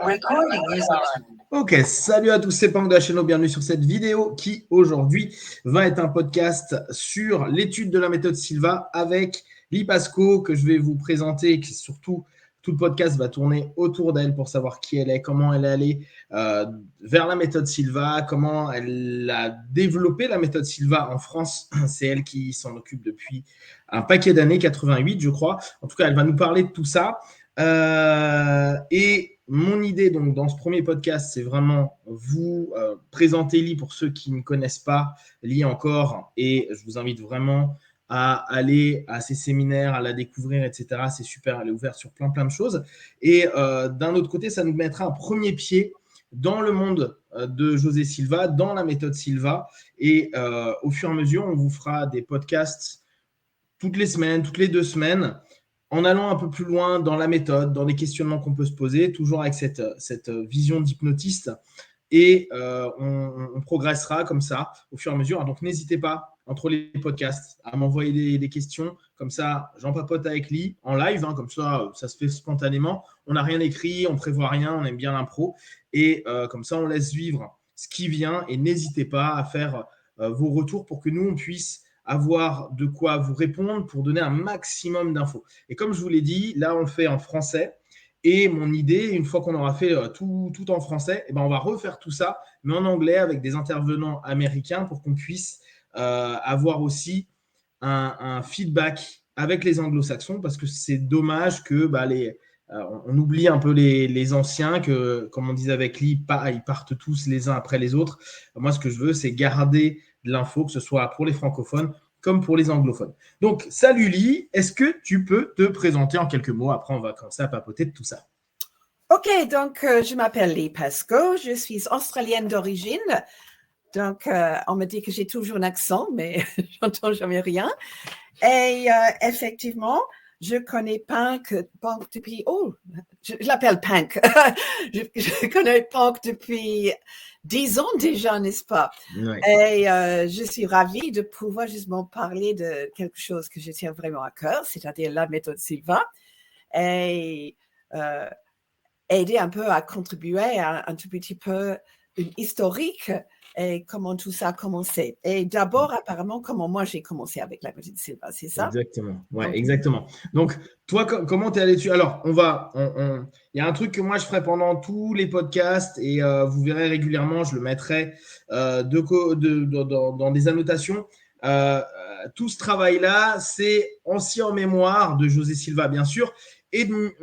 Recording is on. Ok, salut à tous, c'est Pang de la chaîne, bienvenue sur cette vidéo qui aujourd'hui va être un podcast sur l'étude de la méthode Silva avec Lee Pasco que je vais vous présenter, et surtout tout le podcast va tourner autour d'elle pour savoir qui elle est, comment elle est allée vers la méthode Silva, comment elle a développé la méthode Silva en France. C'est elle qui s'en occupe depuis un paquet d'années, 88 je crois. En tout cas, elle va nous parler de tout ça. Et mon idée donc dans ce premier podcast, c'est vraiment vous présenter Lee pour ceux qui ne connaissent pas Lee encore, et je vous invite vraiment à aller à ses séminaires, à la découvrir, etc. C'est super, elle est ouverte sur plein de choses. Et d'un autre côté, ça nous mettra un premier pied dans le monde de José Silva, dans la méthode Silva. Et au fur et à mesure, on vous fera des podcasts toutes les semaines, toutes les 2 semaines, en allant un peu plus loin dans la méthode, dans les questionnements qu'on peut se poser, toujours avec cette vision d'hypnotiste. Et on progressera comme ça au fur et à mesure. Donc, n'hésitez pas, entre les podcasts, à m'envoyer des questions. Comme ça, j'en papote avec Lee en live. Comme ça se fait spontanément. On n'a rien écrit, on ne prévoit rien, on aime bien l'impro. Et comme ça, on laisse vivre ce qui vient. Et n'hésitez pas à faire vos retours pour que nous, on puisse avoir de quoi vous répondre pour donner un maximum d'infos. Et comme je vous l'ai dit, là, on le fait en français. Et mon idée, une fois qu'on aura fait tout en français, on va refaire tout ça, mais en anglais avec des intervenants américains pour qu'on puisse avoir aussi un feedback avec les anglo-saxons, parce que c'est dommage que on oublie un peu les anciens, que comme on disait avec Lee, ils partent tous les uns après les autres. Moi, ce que je veux, c'est garder de l'info, que ce soit pour les francophones comme pour les anglophones. Donc, salut Lee, est-ce que tu peux te présenter en quelques mots? Après, on va commencer à papoter de tout ça. Ok, donc je m'appelle Lee Pasco, je suis australienne d'origine. Donc, on me dit que j'ai toujours un accent, mais j'entends jamais rien. Et effectivement, je connais Punk depuis... Oh, je l'appelle Punk. je connais Punk depuis 10 ans déjà, n'est-ce pas? Ouais. Et je suis ravie de pouvoir justement parler de quelque chose que je tiens vraiment à cœur, c'est-à-dire la méthode Silva. Et aider un peu à contribuer à un tout petit peu une historique et comment tout ça a commencé. Et d'abord, apparemment, comment moi j'ai commencé avec la méthode Silva, c'est ça? Exactement. Ouais, Donc, exactement. Donc, toi, comment tu es allé dessus? Alors, il y a un truc que moi je ferai pendant tous les podcasts et vous verrez régulièrement, je le mettrai dans des annotations. Tout ce travail-là, c'est aussi en mémoire de José Silva, bien sûr, et de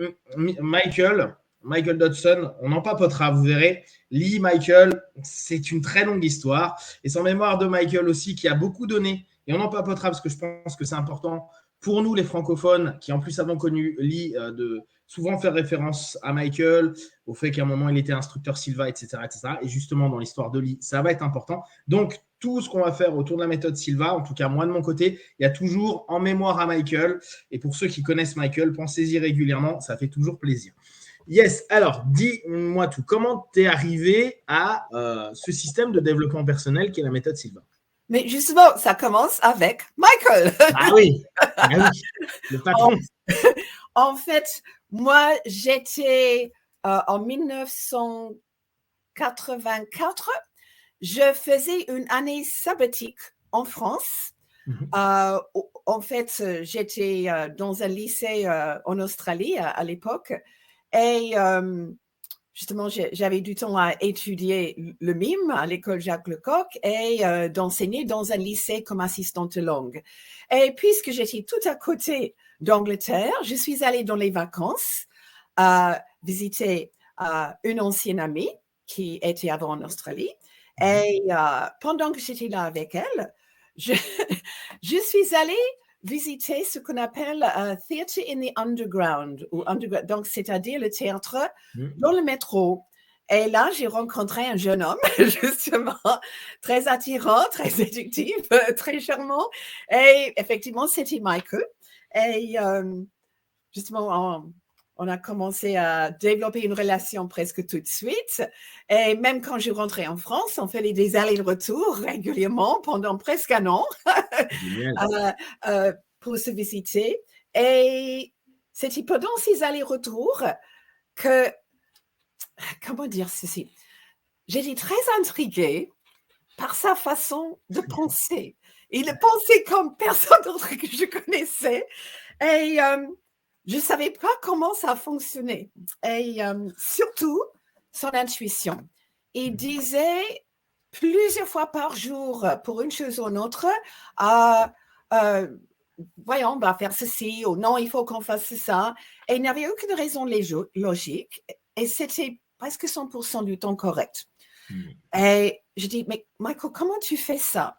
Michael Dodson. On en papotera, vous verrez. Lee, Michael, c'est une très longue histoire. Et c'est en mémoire de Michael aussi, qui a beaucoup donné. Et on en papotera parce que je pense que c'est important pour nous, les francophones, qui en plus avons connu Lee, de souvent faire référence à Michael, au fait qu'à un moment, il était instructeur Silva, etc., etc. Et justement, dans l'histoire de Lee, ça va être important. Donc, tout ce qu'on va faire autour de la méthode Silva, en tout cas moi de mon côté, il y a toujours en mémoire à Michael. Et pour ceux qui connaissent Michael, pensez-y régulièrement, ça fait toujours plaisir. Yes, alors dis-moi tout. Comment tu es arrivé à ce système de développement personnel qui est la méthode Silva? mais justement, ça commence avec Michael. Ah oui, le patron. En fait, moi, j'étais en 1984, je faisais une année sabbatique en France. En fait, j'étais dans un lycée en Australie à l'époque et justement, j'avais du temps à étudier le mime à l'école Jacques Lecoq et d'enseigner dans un lycée comme assistante de langue. Et puisque j'étais tout à côté d'Angleterre, je suis allée dans les vacances visiter une ancienne amie qui était avant en Australie. Et pendant que j'étais là avec elle, je suis allée visiter ce qu'on appelle Theatre in the Underground, donc c'est-à-dire le théâtre dans le métro. Et là, j'ai rencontré un jeune homme, justement, très attirant, très séductif, très charmant. Et effectivement, c'était Michael. Et justement, on a commencé à développer une relation presque tout de suite. Et même quand je rentrais en France, on faisait des allers-retours régulièrement pendant presque un an pour se visiter. Et c'était pendant ces allers-retours que comment dire ceci? J'étais très intriguée par sa façon de penser. Il pensait comme personne d'autre que je connaissais. Et je ne savais pas comment ça fonctionnait. Et surtout, son intuition. Il disait plusieurs fois par jour, pour une chose ou une autre, voyons, on va faire ceci, ou non, il faut qu'on fasse ça. Et il n'y avait aucune raison logique. Et c'était presque 100% du temps correct. Et je dis, mais Michael, comment tu fais ça?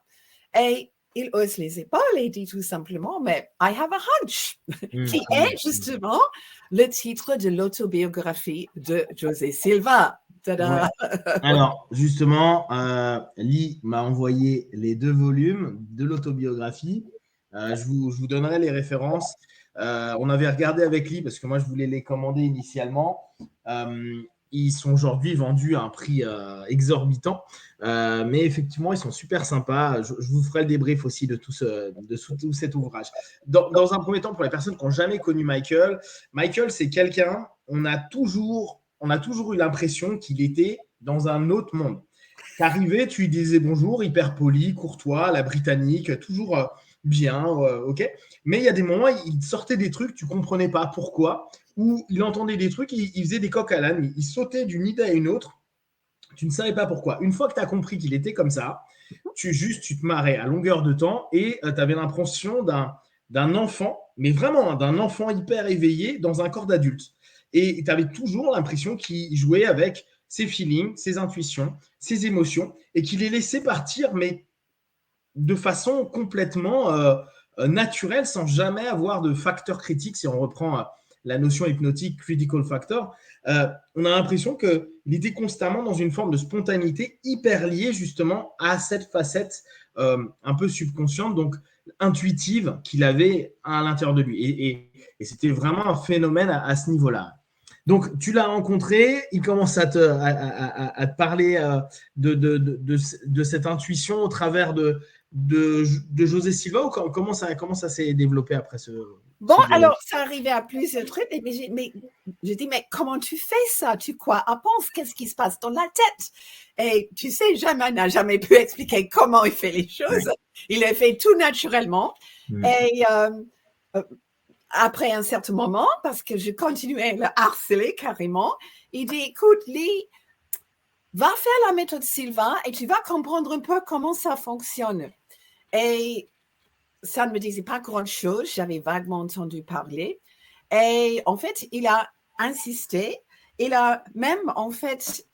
Et il hausse les épaules et dit tout simplement, mais I have a hunch, qui est justement le titre de l'autobiographie de José Silva. Tada! Ouais. Alors, justement, Lee m'a envoyé les 2 volumes de l'autobiographie. Je vous donnerai les références. On avait regardé avec Lee parce que moi, je voulais les commander initialement. Ils sont aujourd'hui vendus à un prix exorbitant, mais effectivement, ils sont super sympas. Je vous ferai le débrief aussi de tout cet ouvrage. Dans un premier temps, pour les personnes qui n'ont jamais connu Michael, c'est quelqu'un, on a toujours eu l'impression qu'il était dans un autre monde. T'arrivais, tu lui disais bonjour, hyper poli, courtois, à la britannique, toujours bien, ok. Mais il y a des moments, il sortait des trucs, tu ne comprenais pas pourquoi, ou il entendait des trucs, il faisait des coqs à l'âne, il sautait d'une idée à une autre, tu ne savais pas pourquoi. Une fois que tu as compris qu'il était comme ça, tu te marrais à longueur de temps et tu avais l'impression d'un enfant, mais vraiment d'un enfant hyper éveillé dans un corps d'adulte. Et tu avais toujours l'impression qu'il jouait avec ses feelings, ses intuitions, ses émotions, et qu'il les laissait partir, mais de façon complètement naturelle, sans jamais avoir de facteur critique. Si on reprend la notion hypnotique, critical factor, on a l'impression qu'il était constamment dans une forme de spontanéité hyper liée justement à cette facette un peu subconsciente, donc intuitive qu'il avait à l'intérieur de lui. Et c'était vraiment un phénomène à ce niveau-là. Donc, tu l'as rencontré, il commence à te parler de cette intuition au travers de José Silva, ou comment ça s'est développé après ce… Bon, alors, ça arrivait à plusieurs trucs, mais je dis, mais comment tu fais ça? Tu quoi? Pense, qu'est-ce qui se passe dans la tête? Et tu sais, n'a jamais pu expliquer comment il fait les choses. Oui. Il les fait tout naturellement. Oui. Et après un certain moment, parce que je continuais à le harceler carrément, il dit, écoute, Lee, va faire la méthode Silva et tu vas comprendre un peu comment ça fonctionne. Et ça ne me disait pas grand-chose, j'avais vaguement entendu parler. Et en fait, il a insisté. Il a même, en fait,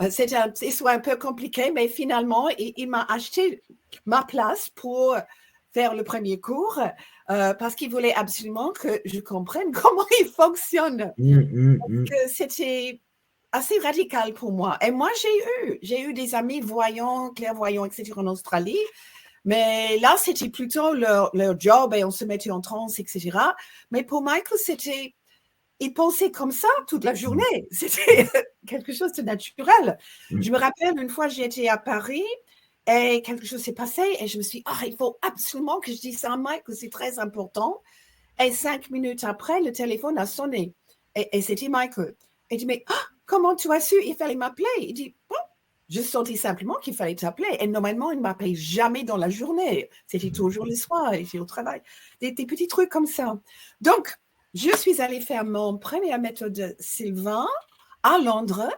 c'était une histoire un peu compliquée, mais finalement, il m'a acheté ma place pour faire le premier cours parce qu'il voulait absolument que je comprenne comment il fonctionne. C'était assez radical pour moi. Et moi, j'ai eu des amis voyants, clairvoyants, etc. en Australie. Mais là, c'était plutôt leur job et on se mettait en transe, etc. Mais pour Michael, il pensait comme ça toute la journée. C'était quelque chose de naturel. Je me rappelle, une fois, j'étais à Paris et quelque chose s'est passé et je me suis dit, il faut absolument que je dise ça à Michael, c'est très important. Et 5 minutes après, le téléphone a sonné et c'était Michael. Il dit, mais comment tu as su? Il fallait m'appeler. Il dit, bon. Je sentais simplement qu'il fallait t'appeler. Et normalement, il ne m'appelait jamais dans la journée. C'était toujours le soir, il était au travail. Des petits trucs comme ça. Donc, je suis allée faire mon première méthode Sylvain à Londres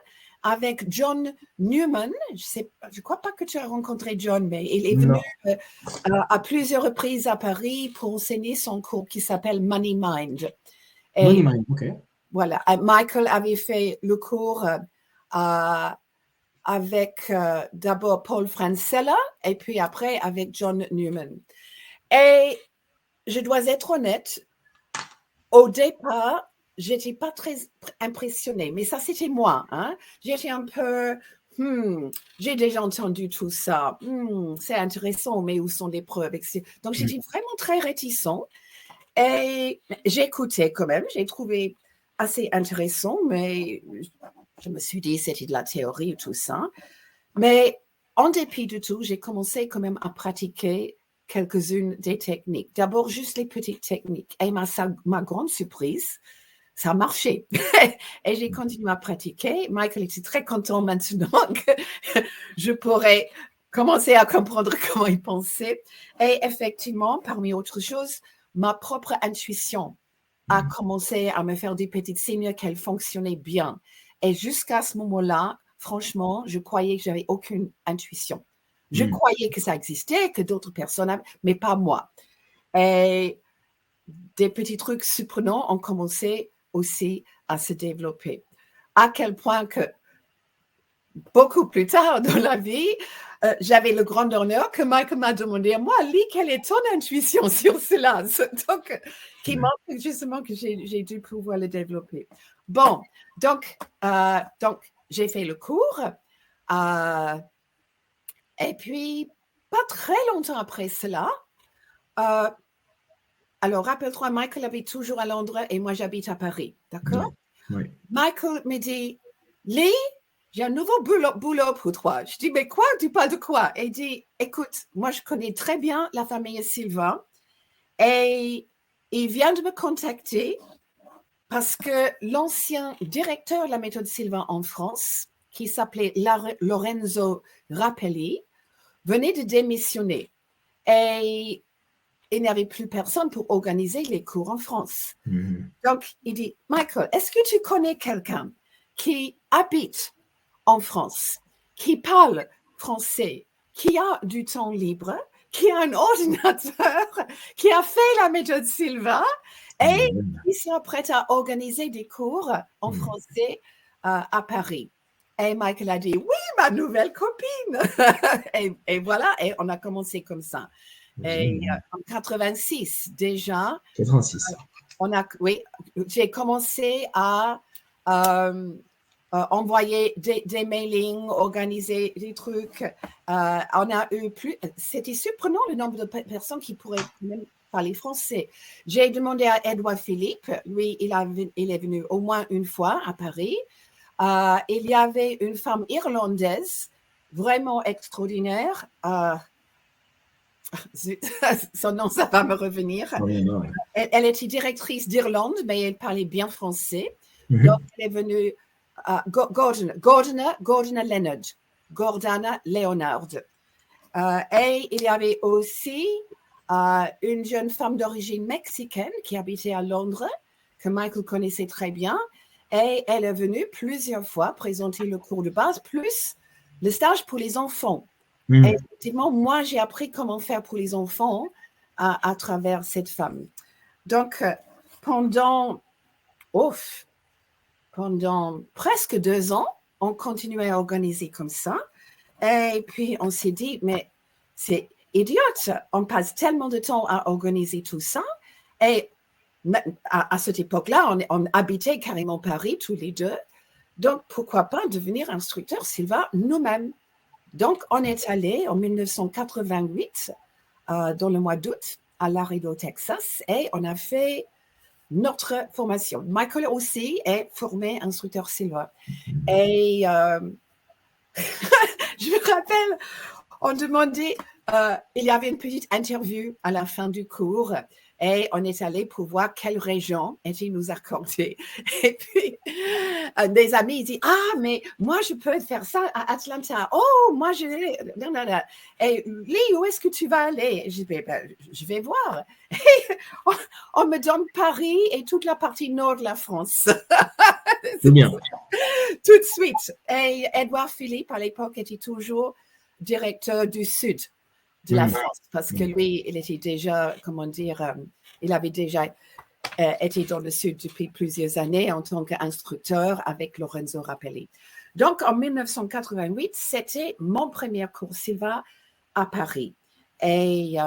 avec John Newman. Je ne crois pas que tu as rencontré John, mais il est venu à plusieurs reprises à Paris pour enseigner son cours qui s'appelle Money Mind. Et Money Mind, ok. Voilà. Michael avait fait le cours avec d'abord Paul Francella et puis après avec John Newman. Et je dois être honnête, au départ, je n'étais pas très impressionnée, mais ça, c'était moi. Hein? J'étais un peu, j'ai déjà entendu tout ça, c'est intéressant, mais où sont les preuves? Donc, j'étais vraiment très réticent et j'écoutais quand même, j'ai trouvé assez intéressant, mais je me suis dit c'était de la théorie et tout ça. Mais en dépit de tout, j'ai commencé quand même à pratiquer quelques-unes des techniques. D'abord, juste les petites techniques. Et ma grande surprise, ça a marché. Et j'ai continué à pratiquer. Michael était très content maintenant que je pourrais commencer à comprendre comment il pensait. Et effectivement, parmi autres choses, ma propre intuition a commencé à me faire des petits signes qu'elle fonctionnait bien. Et jusqu'à ce moment-là, franchement, je croyais que j'avais aucune intuition. Je croyais que ça existait, que d'autres personnes avaient, mais pas moi. Et des petits trucs surprenants ont commencé aussi à se développer. À quel point que beaucoup plus tard dans la vie, j'avais le grand honneur que Michael m'a demandé à moi, Lee, quelle est ton intuition sur cela? Donc, qui montre justement que j'ai dû pouvoir le développer. Bon, donc j'ai fait le cours. Et puis, pas très longtemps après cela, alors rappelle-toi, Michael habite toujours à Londres et moi j'habite à Paris, d'accord? Oui. Michael me dit, Lee, j'ai un nouveau boulot pour toi. Je dis, mais quoi? Tu parles de quoi? Et il dit, écoute, moi je connais très bien la famille Sylvain et il vient de me contacter parce que l'ancien directeur de la méthode Sylvain en France, qui s'appelait Lorenzo Rappelli, venait de démissionner et il n'y avait plus personne pour organiser les cours en France. Donc, il dit, Michael, est-ce que tu connais quelqu'un qui habite en France, qui parle français, qui a du temps libre, qui a un ordinateur, qui a fait la méthode Sylvain et qui sera prêt à organiser des cours en français à Paris? Et Michael a dit, oui, ma nouvelle copine. et voilà, et on a commencé comme ça. Et en 86, déjà, 86. J'ai commencé à envoyer des mailings, organiser des trucs. On a eu c'était surprenant le nombre de personnes qui pourraient même parler français. J'ai demandé à Edouard Philippe, lui, il est venu au moins une fois à Paris. Il y avait une femme irlandaise vraiment extraordinaire. Son nom, ça va me revenir. Elle était directrice d'Irlande, mais elle parlait bien français. Donc, elle est venue Gordana Leonard. Et il y avait aussi une jeune femme d'origine mexicaine qui habitait à Londres, que Michael connaissait très bien. Et elle est venue plusieurs fois présenter le cours de base, plus le stage pour les enfants. Et effectivement, moi, j'ai appris comment faire pour les enfants à travers cette femme. Donc, pendant presque 2 ans, on continuait à organiser comme ça. Et puis, on s'est dit, mais c'est idiote, on passe tellement de temps à organiser tout ça. Et à cette époque-là, on habitait carrément Paris tous les deux. Donc, pourquoi pas devenir instructeur Sylvain nous-mêmes? Donc, on est allé en 1988, dans le mois d'août, à Laredo, Texas, et on a fait notre formation. Michael aussi est formé instructeur Sylvain. Et je me rappelle, on demandait, il y avait une petite interview à la fin du cours, et on est allé pour voir quelle région était nous accordée. Et puis, des amis, ils disent, ah, mais moi, je peux faire ça à Atlanta. Oh, moi, je... Et Lee, où est-ce que tu vas aller? Je dis, je vais voir. Et on me donne Paris et toute la partie nord de la France. C'est bien. Tout de suite. Et Edouard Philippe, à l'époque, était toujours directeur du Sud de la France, parce que lui, il était déjà, comment dire, il avait déjà été dans le Sud depuis plusieurs années en tant qu'instructeur avec Lorenzo Rappelli. Donc, en 1988, c'était mon premier cours Sylvain à Paris. Et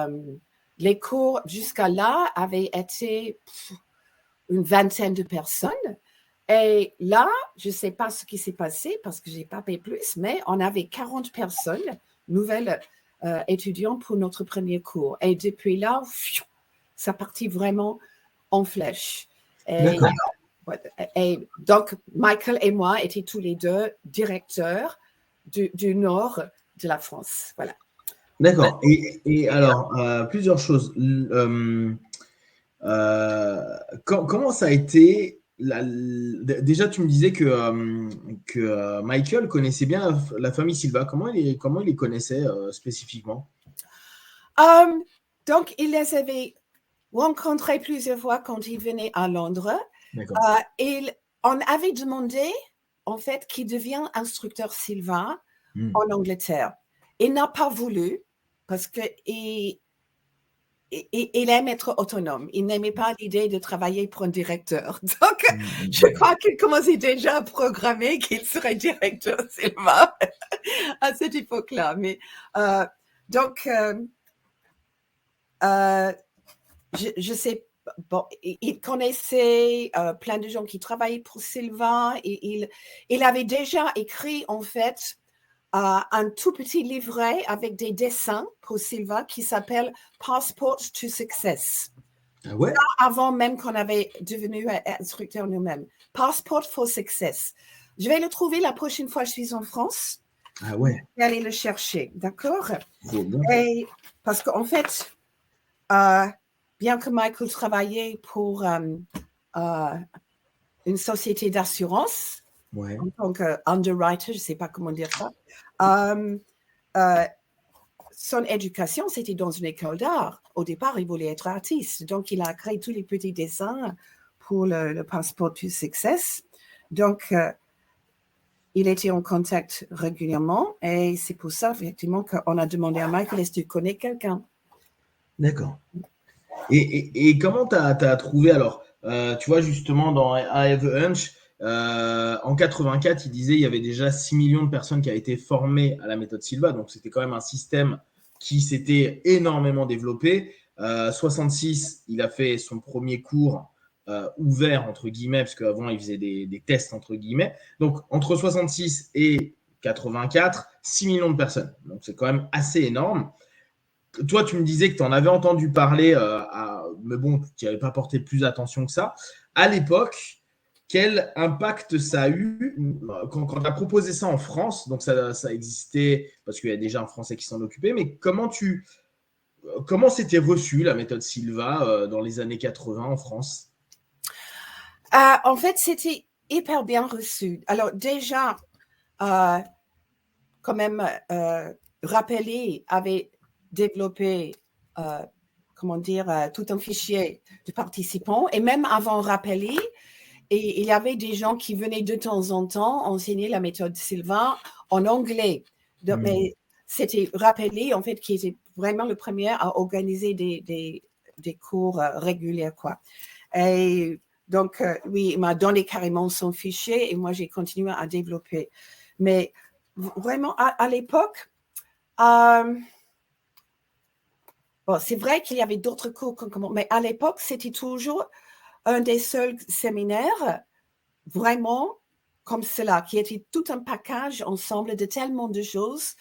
les cours jusqu'à là avaient été une vingtaine de personnes. Et là, je ne sais pas ce qui s'est passé parce que je n'ai pas payé plus, mais on avait 40 personnes, nouvelles étudiants pour notre premier cours. Et depuis là, ça partit vraiment en flèche. Et donc, Michael et moi étions tous les deux directeurs du nord de la France. Voilà. D'accord. Et alors, plusieurs choses. Comment ça a été déjà, tu me disais que Michael connaissait bien la famille Silva. Comment il les connaissait spécifiquement? Donc, il les avait rencontrés plusieurs fois quand il venait à Londres. D'accord. On avait demandé, en fait, qu'il devienne instructeur Silva en Angleterre. Il n'a pas voulu parce qu'il aime être autonome. Il n'aimait pas l'idée de travailler pour un directeur. Donc, je crois qu'il commençait déjà à programmer qu'il serait directeur Silva à cette époque-là. Mais, donc, je sais, bon, il connaissait plein de gens qui travaillaient pour Silva et il avait déjà écrit en fait un tout petit livret avec des dessins pour Silva qui s'appelle Passport to Success. Ah ouais? Avant même qu'on avait devenu instructeur nous-mêmes. Passport for Success. Je vais le trouver la prochaine fois que je suis en France. Ah ouais. Je vais aller le chercher, d'accord? Trop bien. Et parce qu'en fait, bien que Michael travaillait pour une société d'assurance, Ouais. en tant qu'underwriter, je ne sais pas comment dire ça, son éducation, c'était dans une école d'art. Au départ, il voulait être artiste. Donc, il a créé tous les petits dessins pour le Passport to Success. Donc, il était en contact régulièrement et c'est pour ça, effectivement, qu'on a demandé à Michael, est-ce que tu connais quelqu'un? D'accord. Et comment tu as trouvé, alors, tu vois, justement, dans I Have a Hunch, en 84, il disait il y avait déjà 6 millions de personnes qui avaient été formées à la méthode Silva, donc c'était quand même un système qui s'était énormément développé. 66, il a fait son premier cours ouvert, entre guillemets, parce qu'avant, il faisait des tests, entre guillemets. Donc, entre 66 et 84, 6 millions de personnes. Donc, c'est quand même assez énorme. Toi, tu me disais que tu en avais entendu parler, mais bon, tu n'y avais pas porté plus attention que ça. À l'époque, quel impact ça a eu quand tu as proposé ça en France? Donc, ça existait parce qu'il y a déjà un Français qui s'en occupait, mais comment c'était reçu la méthode Silva dans les années 80 en France? En fait, c'était hyper bien reçu. Alors, déjà, quand même, Rappelé avait développé, tout un fichier de participants. Et même avant Rappelé, et il y avait des gens qui venaient de temps en temps enseigner la méthode Silva en anglais. Donc, mais c'était Rappelé, en fait, qui était vraiment le premier à organiser des cours réguliers, quoi. Et donc, oui, il m'a donné carrément son fichier et moi, j'ai continué à développer. Mais vraiment, à l'époque, bon, c'est vrai qu'il y avait d'autres cours, mais à l'époque, c'était toujours un des seuls séminaires vraiment comme cela, qui était tout un package ensemble de tellement de choses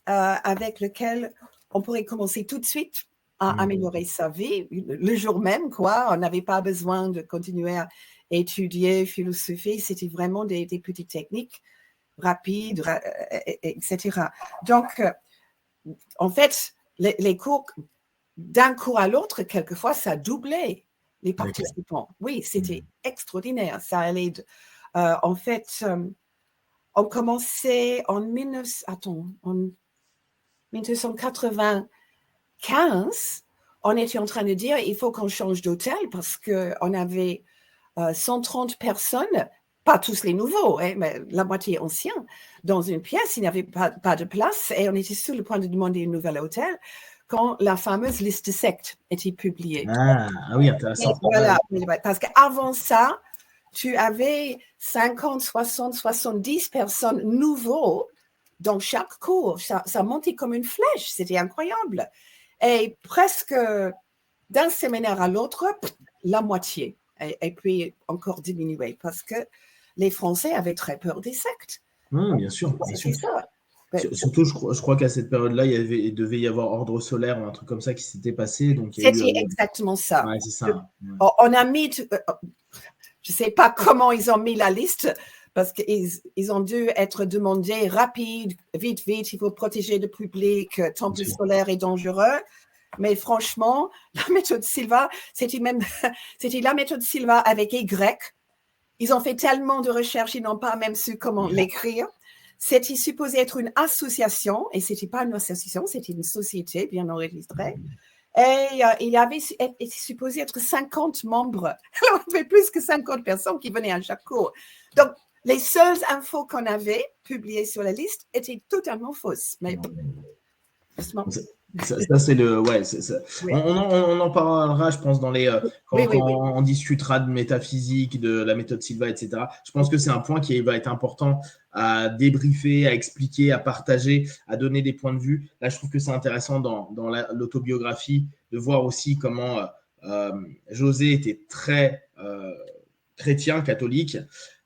avec lequel on pourrait commencer tout de suite à améliorer sa vie le jour même, quoi. On n'avait pas besoin de continuer à étudier philosophie, c'était vraiment des petites techniques rapides, etc. Donc, en fait, les cours, d'un cours à l'autre, quelquefois, ça doublait les participants. Oui, c'était extraordinaire. Ça allait en fait, on commençait en 1995, on était en train de dire il faut qu'on change d'hôtel parce qu'on avait 130 personnes, pas tous les nouveaux, mais la moitié anciens, dans une pièce. Il n'y avait pas de place et on était sur le point de demander un nouvel hôtel quand la fameuse liste de sectes était publiée. Ah oui, intéressant. Voilà, parce qu'avant ça, tu avais 50, 60, 70 personnes nouveaux dans chaque cours. Ça montait comme une flèche. C'était incroyable. Et presque d'un séminaire à l'autre, la moitié. Et puis encore diminué parce que les Français avaient très peur des sectes. Bien sûr. C'est ça. Surtout, je crois qu'à cette période-là, il devait y avoir Ordre Solaire ou un truc comme ça qui s'était passé. C'était exactement ça. Ouais, c'est ça. On a mis, je ne sais pas comment ils ont mis la liste, parce qu'ils ont dû être demandés rapide, vite, il faut protéger le public, temple solaire est dangereux. Mais franchement, la méthode Silva, c'était la méthode Silva avec Y. Ils ont fait tellement de recherches, ils n'ont pas même su comment l'écrire. C'était supposé être une association, et ce n'était pas une association, c'était une société bien enregistrée. Et il avait été supposé être 50 membres. Alors, il y avait plus que 50 personnes qui venaient à chaque cours. Donc, les seules infos qu'on avait publiées sur la liste étaient totalement fausses. Mais justement. Ça, c'est le. Ouais, Oui. On en parlera, je pense, dans les. Quand Oui. on discutera de métaphysique, de la méthode Silva, etc. Je pense que c'est un point qui va être important à débriefer, à expliquer, à partager, à donner des points de vue. Là, je trouve que c'est intéressant dans l'autobiographie de voir aussi comment José était très chrétien, catholique.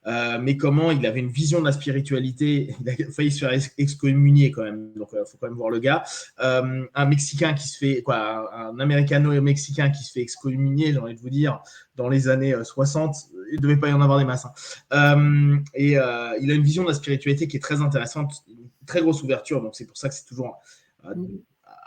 Mais comment il avait une vision de la spiritualité, il a failli se faire excommunier quand même, donc il faut quand même voir le gars. Un Mexicain qui se fait, un Américano-Mexicain qui se fait excommunier, j'ai envie de vous dire, dans les années 60, il ne devait pas y en avoir des masses. Il a une vision de la spiritualité qui est très intéressante, une très grosse ouverture, donc c'est pour ça que c'est toujours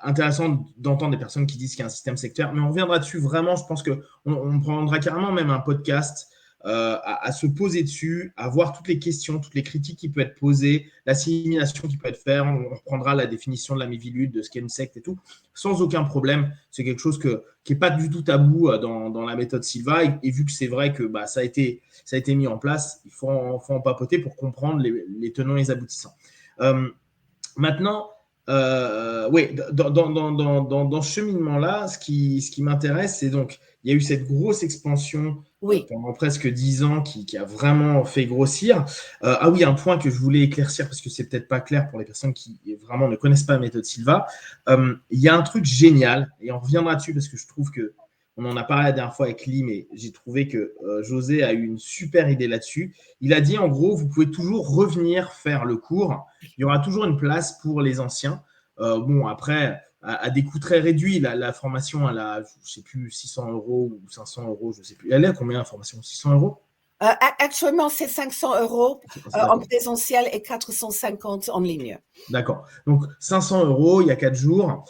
intéressant d'entendre des personnes qui disent qu'il y a un système sectaire, mais on reviendra dessus vraiment, je pense qu'on prendra carrément même un podcast à se poser dessus, à voir toutes les questions, toutes les critiques qui peuvent être posées, l'assimilation qui peut être faite. On reprendra la définition de la Mivilude, de ce qu'est une secte et tout, sans aucun problème. C'est quelque chose qui n'est pas du tout tabou dans la méthode Silva. Et vu que c'est vrai que ça a été mis en place, il faut en papoter pour comprendre les tenants et les aboutissants. Maintenant, oui, dans ce cheminement-là, ce qui m'intéresse, c'est donc, il y a eu cette grosse expansion pendant presque 10 ans qui a vraiment fait grossir. Ah oui, un point que je voulais éclaircir, parce que c'est peut-être pas clair pour les personnes qui vraiment ne connaissent pas la méthode Silva. Il y a un truc génial, et on reviendra dessus parce que je trouve que on en a parlé la dernière fois avec Lee, mais j'ai trouvé que José a eu une super idée là-dessus. Il a dit, en gros, vous pouvez toujours revenir faire le cours. Il y aura toujours une place pour les anciens. Après, à des coûts très réduits, la formation, elle a, je ne sais plus, 600 € ou 500 €, je ne sais plus. Elle est à combien la formation? 600 €? Actuellement, c'est 500 € en présentiel et 450 en ligne. D'accord. Donc, 500 €, il y a 4 jours.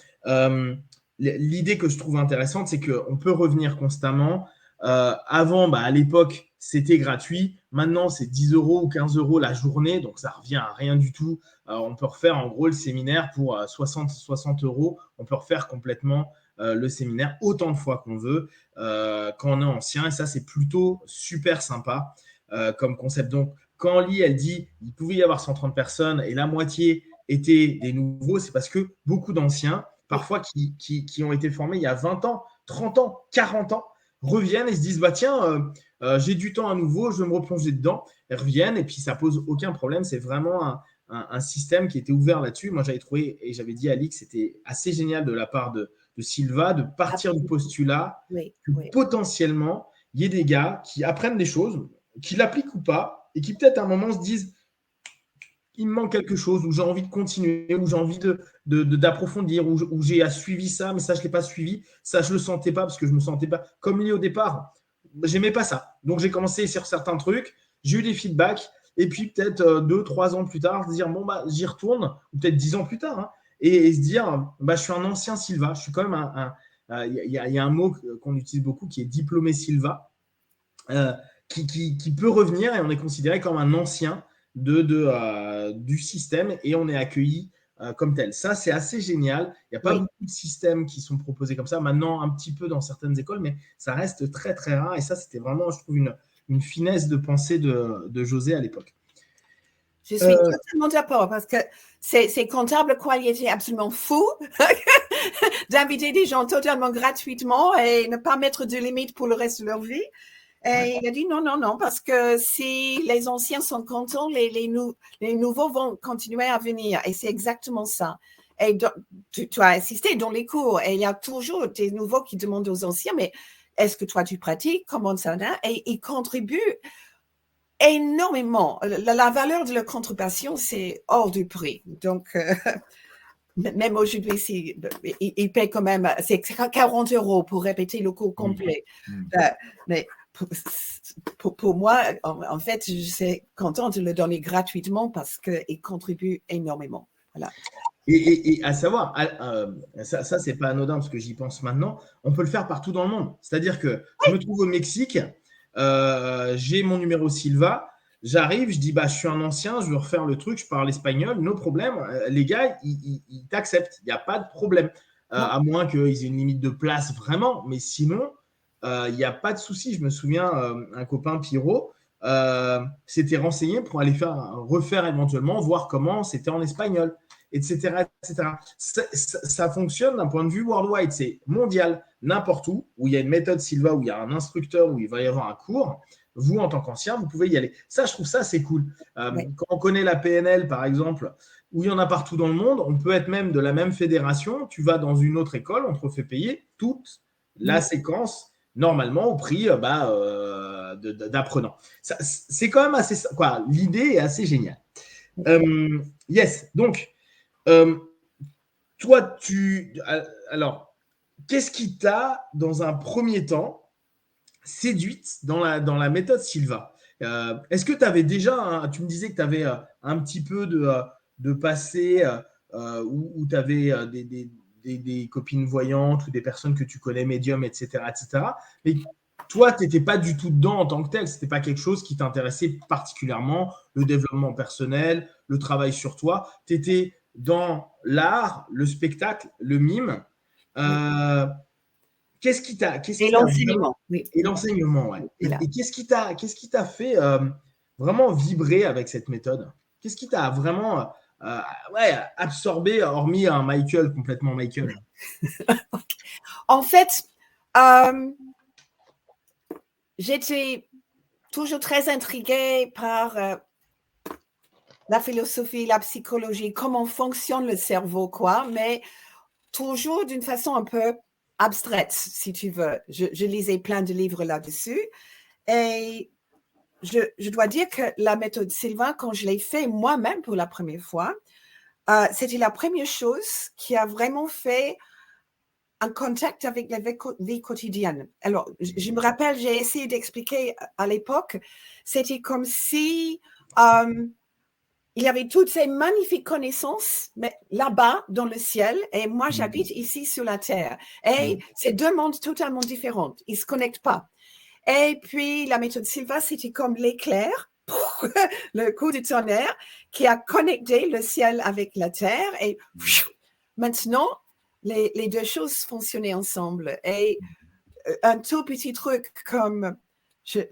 L'idée que je trouve intéressante, c'est qu'on peut revenir constamment. Avant, à l'époque, c'était gratuit. Maintenant, c'est 10 € ou 15 € la journée. Donc, ça revient à rien du tout. On peut refaire, en gros, le séminaire pour 60 €. On peut refaire complètement le séminaire autant de fois qu'on veut quand on est ancien. Et ça, c'est plutôt super sympa comme concept. Donc, quand Lee, elle dit il pouvait y avoir 130 personnes et la moitié étaient des nouveaux, c'est parce que beaucoup d'anciens, parfois qui ont été formés il y a 20 ans, 30 ans, 40 ans, reviennent et se disent tiens, j'ai du temps à nouveau, je vais me replonger dedans. Elles reviennent et puis ça pose aucun problème. C'est vraiment un système qui était ouvert là-dessus. Moi, j'avais trouvé et j'avais dit à Alix, c'était assez génial de la part de Silva de partir du postulat que potentiellement il y ait des gars qui apprennent des choses, qui l'appliquent ou pas, et qui peut-être à un moment se disent il me manque quelque chose, ou j'ai envie de continuer, ou j'ai envie d'approfondir, ou j'ai suivi ça, mais ça, je ne l'ai pas suivi. Ça, je ne le sentais pas parce que je ne me sentais pas. Comme lui au départ, j'aimais pas ça. Donc, j'ai commencé sur certains trucs, j'ai eu des feedbacks, et puis peut-être 2-3 ans plus tard, se dire j'y retourne, ou peut-être 10 ans plus tard, et se dire je suis un ancien Silva. Je suis quand même il y a un mot qu'on utilise beaucoup qui est diplômé Silva, qui peut revenir et on est considéré comme un ancien du système et on est accueilli comme tel. Ça, c'est assez génial. Il n'y a pas beaucoup de systèmes qui sont proposés comme ça. Maintenant, un petit peu dans certaines écoles, mais ça reste très, très rare. Et ça, c'était vraiment, je trouve, une finesse de pensée de José à l'époque. Je suis totalement d'accord parce que c'est comptable quoi, il était absolument fou d'inviter des gens totalement gratuitement et ne pas mettre de limites pour le reste de leur vie. Et il a dit non, parce que si les anciens sont contents, les nouveaux vont continuer à venir. Et c'est exactement ça. Et tu as assisté dans les cours et il y a toujours des nouveaux qui demandent aux anciens, mais est-ce que toi tu pratiques? Comment ça va? Et ils contribuent énormément. La valeur de leur contribution, c'est hors du prix. Donc, même aujourd'hui, ils paient quand même, c'est 40 € pour répéter le cours complet. Mais pour moi, en fait, je suis contente de le donner gratuitement parce qu'il contribue énormément. Voilà. Et à savoir, ça c'est pas anodin parce que j'y pense maintenant, on peut le faire partout dans le monde. C'est-à-dire que je me trouve au Mexique, j'ai mon numéro Silva. J'arrive, je dis, je suis un ancien, je veux refaire le truc, je parle espagnol, no problème. Les gars, ils t'acceptent, il n'y a pas de problème. À moins qu'ils aient une limite de place vraiment, mais sinon, il n'y a pas de souci. Je me souviens, un copain Pierrot s'était renseigné pour aller refaire éventuellement, voir comment c'était en espagnol, etc. etc. Ça fonctionne d'un point de vue worldwide, c'est mondial, n'importe où il y a une méthode Silva, où il y a un instructeur, où il va y avoir un cours. Vous, en tant qu'ancien, vous pouvez y aller. Ça, je trouve ça, c'est cool. Quand on connaît la PNL, par exemple, où il y en a partout dans le monde, on peut être même de la même fédération. Tu vas dans une autre école, on te refait payer toute la séquence, normalement, au prix d'apprenant. C'est quand même assez… quoi. L'idée est assez géniale. Yes. Donc, toi, alors, qu'est-ce qui t'a, dans un premier temps, séduite dans la méthode Silva? Est-ce que tu avais déjà, tu me disais que tu avais un petit peu de passé où tu avais des copines voyantes ou des personnes que tu connais, médium, etc. Mais toi, tu n'étais pas du tout dedans en tant que tel. Ce n'était pas quelque chose qui t'intéressait particulièrement, le développement personnel, le travail sur toi. Tu étais dans l'art, le spectacle, le mime. Qu'est-ce qui t'a Et l'enseignement. Et l'enseignement, ouais. Voilà. Et qu'est-ce qui t'a fait vraiment vibrer avec cette méthode? Qu'est-ce qui t'a vraiment absorbé, hormis un Michael, complètement Michael? En fait, j'étais toujours très intriguée par la philosophie, la psychologie, comment fonctionne le cerveau, quoi, mais toujours d'une façon un peu abstraite, si tu veux. Je lisais plein de livres là-dessus et je dois dire que la méthode Silva, quand je l'ai fait moi-même pour la première fois, c'était la première chose qui a vraiment fait un contact avec la vie quotidienne. Alors, je me rappelle, j'ai essayé d'expliquer à l'époque, c'était comme si il y avait toutes ces magnifiques connaissances là-bas dans le ciel et moi, j'habite ici sur la terre. Et c'est deux mondes totalement différents. Ils ne se connectent pas. Et puis, la méthode Silva, c'était comme l'éclair, le coup de tonnerre qui a connecté le ciel avec la terre. Et maintenant, les deux choses fonctionnaient ensemble. Et un tout petit truc comme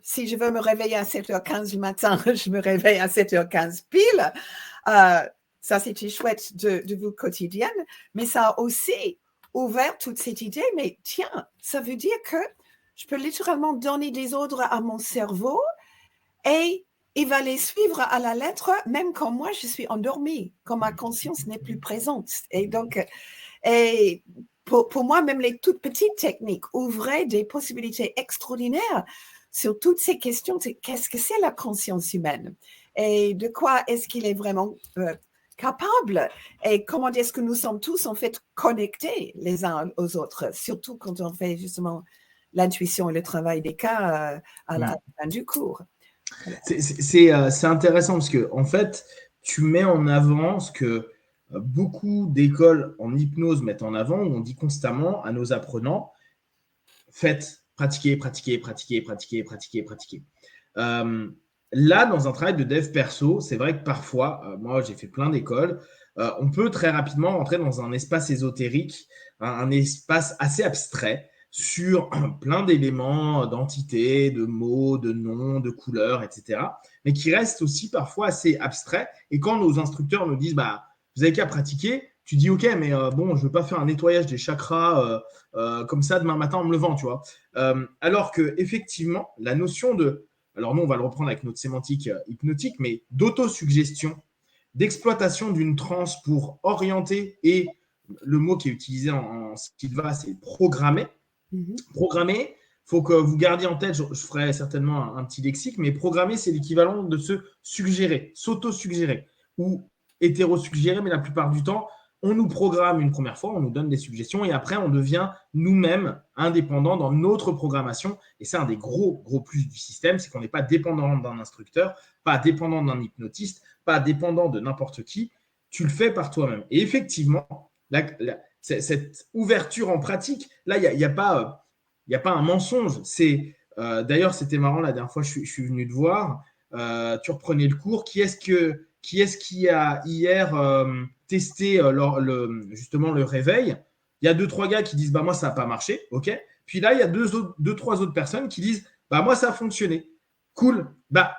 si je veux me réveiller à 7h15 du matin, je me réveille à 7h15 pile. Ça, c'était chouette de vie quotidienne, mais ça a aussi ouvert toute cette idée. Mais tiens, ça veut dire que je peux littéralement donner des ordres à mon cerveau et il va les suivre à la lettre, même quand moi, je suis endormie, quand ma conscience n'est plus présente. Et donc, pour moi, même les toutes petites techniques ouvraient des possibilités extraordinaires sur toutes ces questions. Qu'est-ce que c'est la conscience humaine? Et de quoi est-ce qu'il est vraiment capable? Et comment est-ce que nous sommes tous, en fait, connectés les uns aux autres, surtout quand on fait justement l'intuition et le travail des cas à la fin du cours. C'est intéressant parce que, en fait, tu mets en avant ce que beaucoup d'écoles en hypnose mettent en avant, où on dit constamment à nos apprenants, faites, pratiquez. Là, dans un travail de dev perso, c'est vrai que parfois, moi j'ai fait plein d'écoles, on peut très rapidement rentrer dans un espace ésotérique, un espace assez abstrait, sur plein d'éléments, d'entités, de mots, de noms, de couleurs, etc. Mais qui reste aussi parfois assez abstrait. Et quand nos instructeurs nous disent, vous n'avez qu'à pratiquer, tu dis, OK, mais bon, je ne veux pas faire un nettoyage des chakras comme ça demain matin en me levant, tu vois. Alors qu'effectivement, la notion de, alors nous, on va le reprendre avec notre sémantique hypnotique, mais d'autosuggestion, d'exploitation d'une transe pour orienter, et le mot qui est utilisé en Silva, c'est programmer. Programmer, il faut que vous gardiez en tête, je ferai certainement un petit lexique, mais programmer, c'est l'équivalent de se suggérer, s'auto-suggérer ou hétéro-suggérer, mais la plupart du temps, on nous programme une première fois, on nous donne des suggestions et après, on devient nous-mêmes indépendants dans notre programmation. Et c'est un des gros plus du système, c'est qu'on n'est pas dépendant d'un instructeur, pas dépendant d'un hypnotiste, pas dépendant de n'importe qui. Tu le fais par toi-même. Et effectivement, cette ouverture en pratique, là, il n'y a pas un mensonge. C'est D'ailleurs, c'était marrant, la dernière fois, je suis venu te voir. Tu reprenais le cours. Qui est-ce qui a hier testé justement le réveil? Il y a 2-3 gars qui disent moi, ça n'a pas marché. OK. Puis là, il y a 2-3 autres personnes qui disent moi, ça a fonctionné. Cool.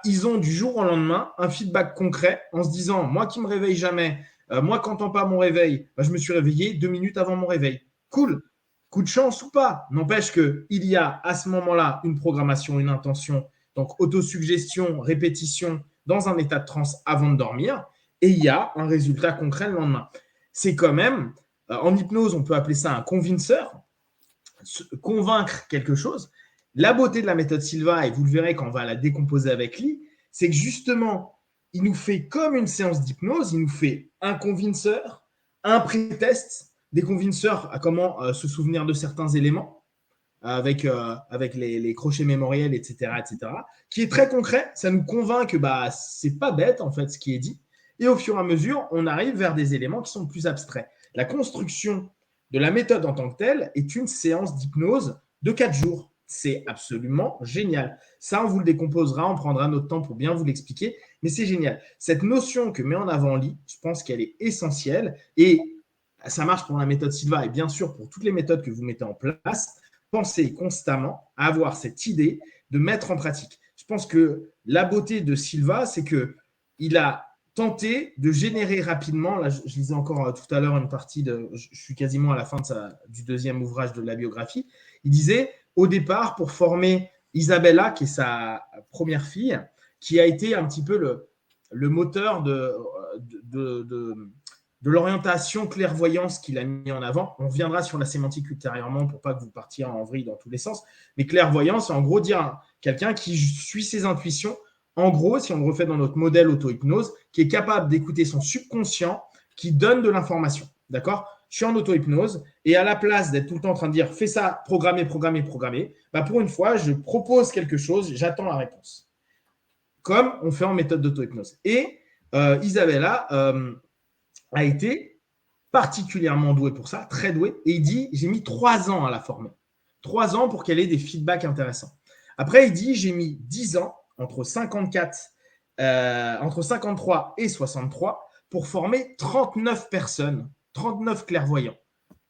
Ils ont du jour au lendemain un feedback concret en se disant moi qui me réveille jamais, moi, quand n'entends pas mon réveil, je me suis réveillé 2 minutes avant mon réveil. Cool. Coup de chance ou pas. N'empêche qu'il y a à ce moment-là une programmation, une intention, donc autosuggestion, répétition dans un état de transe avant de dormir, et il y a un résultat concret le lendemain. C'est quand même, en hypnose, on peut appeler ça un convinceur, convaincre quelque chose. La beauté de la méthode Silva, et vous le verrez quand on va la décomposer avec lui, c'est que justement, il nous fait comme une séance d'hypnose, il nous fait un convinceur, un pré-test, des convinceurs à comment se souvenir de certains éléments avec les crochets mémoriels, etc., qui est très concret. Ça nous convainc que c'est pas bête, en fait, ce qui est dit. Et au fur et à mesure, on arrive vers des éléments qui sont plus abstraits. La construction de la méthode en tant que telle est une séance d'hypnose de 4 jours. C'est absolument génial. Ça, on vous le décomposera, on prendra notre temps pour bien vous l'expliquer, mais c'est génial. Cette notion que met en avant Lee, je pense qu'elle est essentielle et ça marche pour la méthode Silva et bien sûr pour toutes les méthodes que vous mettez en place. Pensez constamment à avoir cette idée de mettre en pratique. Je pense que la beauté de Silva, c'est qu'il a tenté de générer rapidement, là je lisais encore tout à l'heure une partie, je suis quasiment à la fin du deuxième ouvrage de la biographie, il disait au départ pour former Isabella, qui est sa première fille, qui a été un petit peu le moteur de l'orientation clairvoyance qu'il a mis en avant. On reviendra sur la sémantique ultérieurement pour pas que vous partiez en vrille dans tous les sens. Mais clairvoyance, c'est en gros dire quelqu'un qui suit ses intuitions. En gros, si on le refait dans notre modèle auto-hypnose, qui est capable d'écouter son subconscient, qui donne de l'information. D'accord ? Je suis en auto-hypnose et à la place d'être tout le temps en train de dire fais ça, programmer, pour une fois, je propose quelque chose, j'attends la réponse. Comme on fait en méthode d'auto-hypnose. Et Isabella a été particulièrement douée pour ça, très douée. Et il dit, j'ai mis 3 ans à la former. 3 ans pour qu'elle ait des feedbacks intéressants. Après, il dit, j'ai mis 10 ans, entre 53 et 63, pour former 39 personnes, 39 clairvoyants.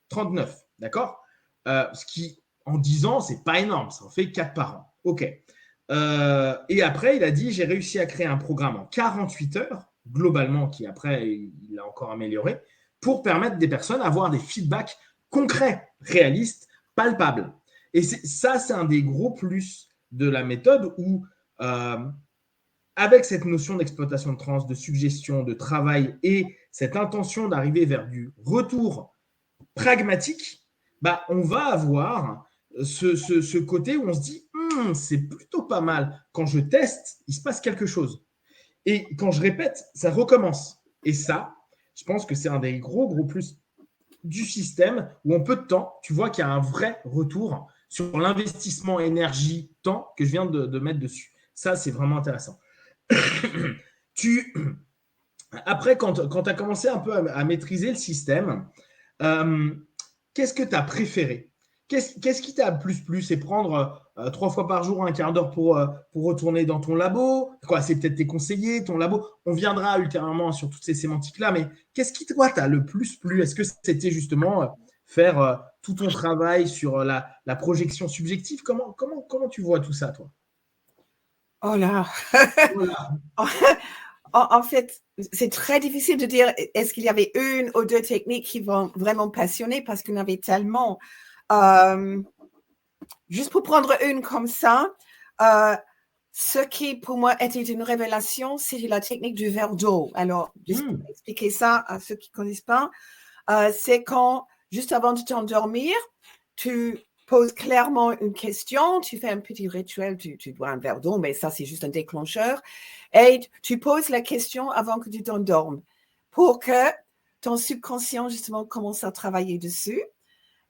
39, d'accord ? Ce qui, en 10 ans, c'est pas énorme. Ça en fait 4 par an. OK. Et après, il a dit, j'ai réussi à créer un programme en 48 heures, globalement, qui après, il a encore amélioré, pour permettre des personnes à avoir des feedbacks concrets, réalistes, palpables. Et ça, c'est un des gros plus de la méthode où, avec cette notion d'exploitation de trans, de suggestion, de travail et cette intention d'arriver vers du retour pragmatique, on va avoir ce côté où on se dit c'est plutôt pas mal. Quand je teste, il se passe quelque chose. Et quand je répète, ça recommence. Et ça, je pense que c'est un des gros plus du système où en peu de temps, tu vois qu'il y a un vrai retour sur l'investissement énergie, temps que je viens de mettre dessus. Ça, c'est vraiment intéressant. Après, quand tu as commencé un peu à maîtriser le système, qu'est-ce que tu as préféré ? Qu'est-ce qui t'a plus plu ? C'est prendre 3 fois par jour un quart d'heure pour retourner dans ton labo ? C'est peut-être tes conseillers, ton labo. On viendra ultérieurement sur toutes ces sémantiques-là, mais qu'est-ce qui, toi, t'a le plus plu ? Est-ce que c'était justement faire tout ton travail sur la projection subjective ? Comment tu vois tout ça, toi ? Oh là Voilà. En fait, c'est très difficile de dire est-ce qu'il y avait une ou deux techniques qui vont vraiment passionner parce qu'on avait tellement. Juste pour prendre une comme ça, ce qui pour moi était une révélation, c'était la technique du verre d'eau. Alors, juste pour expliquer ça à ceux qui ne connaissent pas, c'est quand, juste avant de t'endormir, tu poses clairement une question, tu fais un petit rituel, tu bois un verre d'eau, mais ça, c'est juste un déclencheur, et tu poses la question avant que tu t'endormes pour que ton subconscient, justement, commence à travailler dessus.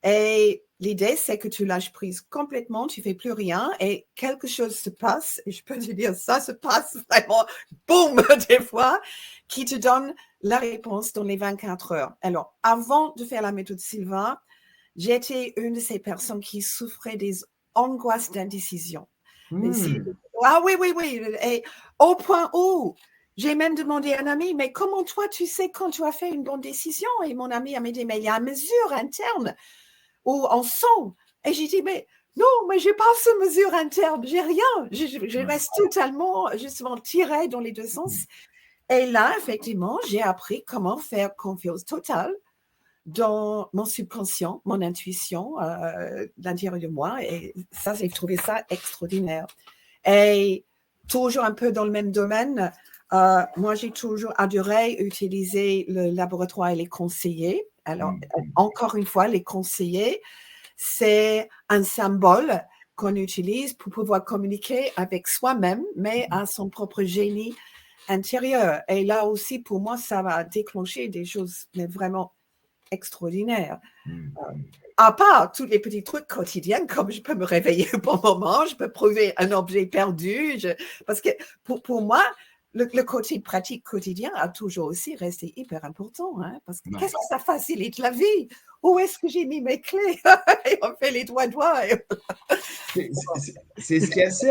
Et l'idée, c'est que tu lâches prise complètement, tu ne fais plus rien et quelque chose se passe, et je peux te dire, ça se passe vraiment, boum, des fois, qui te donne la réponse dans les 24 heures. Alors, avant de faire la méthode Silva, j'étais une de ces personnes qui souffraient des angoisses d'indécision. Ah oui, oui, oui. Et au point où j'ai même demandé à un ami, mais comment toi, tu sais quand tu as fait une bonne décision? Et mon ami m'a dit, mais il y a une mesure interne où on sent. Et j'ai dit, mais non, mais je n'ai pas cette mesure interne, j'ai rien. Je reste totalement, justement, tirée dans les deux sens. Et là, effectivement, j'ai appris comment faire confiance totale dans mon subconscient, mon intuition, l'intérieur de moi. Et ça, j'ai trouvé ça extraordinaire. Et toujours un peu dans le même domaine, moi, j'ai toujours adoré utiliser le laboratoire et les conseillers. Alors, encore une fois, les conseillers, c'est un symbole qu'on utilise pour pouvoir communiquer avec soi-même, mais à son propre génie intérieur. Et là aussi, pour moi, ça va déclencher des choses mais vraiment extraordinaires. À part tous les petits trucs quotidiens, comme je peux me réveiller au bon moment, je peux trouver un objet perdu. Parce que pour moi, le côté pratique quotidien a toujours aussi resté hyper important. Hein, parce que qu'est-ce que ça facilite la vie? Où est-ce que j'ai mis mes clés? Et on fait les doigts. C'est ce qui est assez